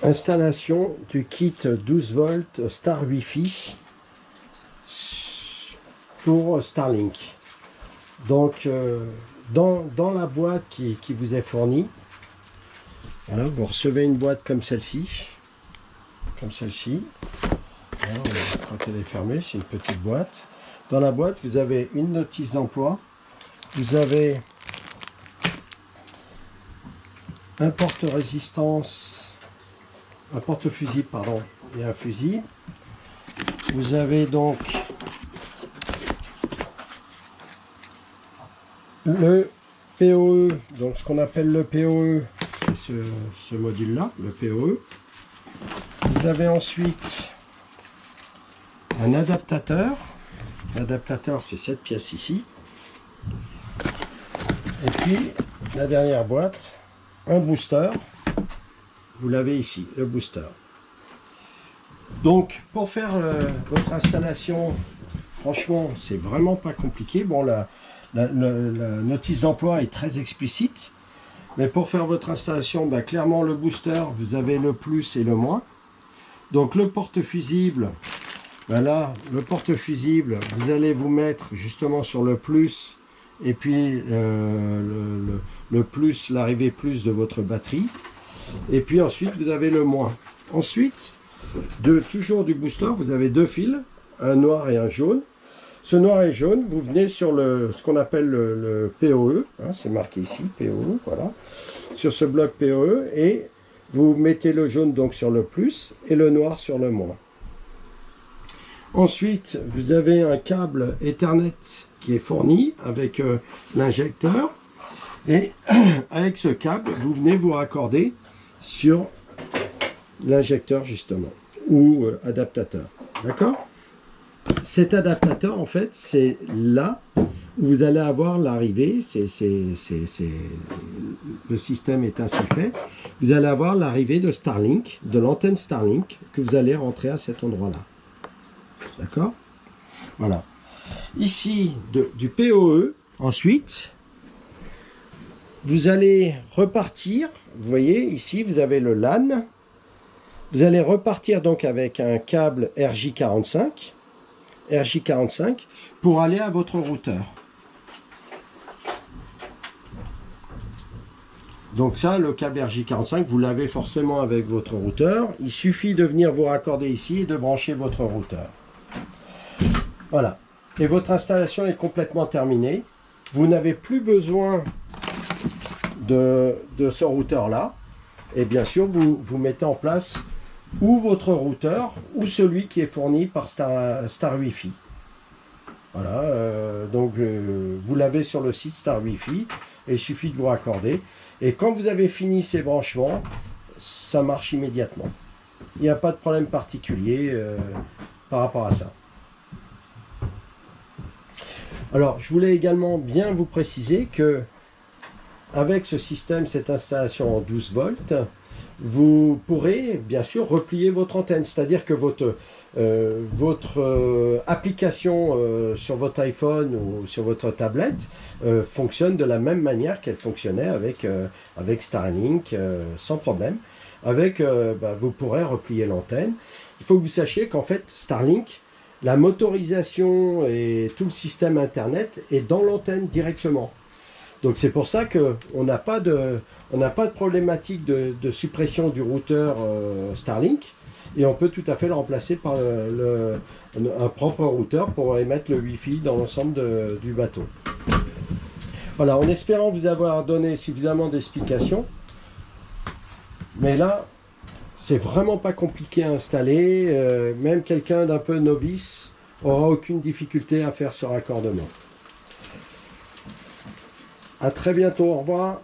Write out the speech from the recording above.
Installation du kit 12 volts Star Wi-Fi pour Starlink. Donc dans la boîte qui vous est fournie, voilà, vous recevez une boîte comme celle-ci. Voilà, quand elle est fermée, c'est une petite boîte. Dans la boîte, vous avez une notice d'emploi. Vous avez un porte-résistance, un porte-fusible, pardon, et un fusil. Vous avez donc le PoE, donc ce qu'on appelle le PoE, c'est ce module-là, le PoE. Vous avez ensuite un adaptateur. L'adaptateur, c'est cette pièce ici. Et puis, la dernière boîte, un booster. Vous l'avez ici, le booster. Donc, pour faire votre installation, franchement, c'est vraiment pas compliqué. Bon, la notice d'emploi est très explicite. Mais pour faire votre installation, ben, clairement, le booster, vous avez le plus et le moins. Donc, le porte-fusible, ben là, le porte-fusible, vous allez vous mettre justement sur le plus. Et puis, le plus, l'arrivée plus de votre batterie. Et puis ensuite, vous avez le moins. Ensuite, toujours du booster, vous avez deux fils, un noir et un jaune. Ce noir et jaune, vous venez sur ce qu'on appelle le PoE, hein, c'est marqué ici, PoE, voilà, sur ce bloc PoE, et vous mettez le jaune donc sur le plus et le noir sur le moins. Ensuite, vous avez un câble Ethernet qui est fourni avec l'injecteur, et avec ce câble, vous venez vous raccorder sur l'injecteur justement, ou adaptateur, d'accord? Cet adaptateur, en fait, c'est là où vous allez avoir l'arrivée, le système est ainsi fait, vous allez avoir l'arrivée de Starlink, de l'antenne Starlink, que vous allez rentrer à cet endroit-là. D'accord? Voilà. Ici, du PoE, ensuite, vous allez repartir, vous voyez, ici, vous avez le LAN, vous allez repartir donc avec un câble RJ45, pour aller à votre routeur. Donc ça, le câble RJ45, vous l'avez forcément avec votre routeur. Il suffit de venir vous raccorder ici et de brancher votre routeur. Voilà. Et votre installation est complètement terminée. Vous n'avez plus besoin de ce routeur-là. Et bien sûr, vous mettez en place ou votre routeur, ou celui qui est fourni par Star Wi-Fi. Voilà, donc vous l'avez sur le site Star Wi-Fi, et il suffit de vous raccorder. Et quand vous avez fini ces branchements, ça marche immédiatement. Il n'y a pas de problème particulier par rapport à ça. Alors, je voulais également bien vous préciser que avec ce système, cette installation en 12 volts, vous pourrez bien sûr replier votre antenne, c'est-à-dire que votre application sur votre iPhone ou sur votre tablette fonctionne de la même manière qu'elle fonctionnait avec Starlink, sans problème. Vous pourrez replier l'antenne. Il faut que vous sachiez qu'en fait Starlink, la motorisation et tout le système internet est dans l'antenne directement. Donc c'est pour ça qu'on n'a pas de problématique de suppression du routeur Starlink, et on peut tout à fait le remplacer par un propre routeur pour émettre le Wi-Fi dans l'ensemble du bateau. Voilà, en espérant vous avoir donné suffisamment d'explications. Mais là, c'est vraiment pas compliqué à installer. Même quelqu'un d'un peu novice aura aucune difficulté à faire ce raccordement. À très bientôt, au revoir.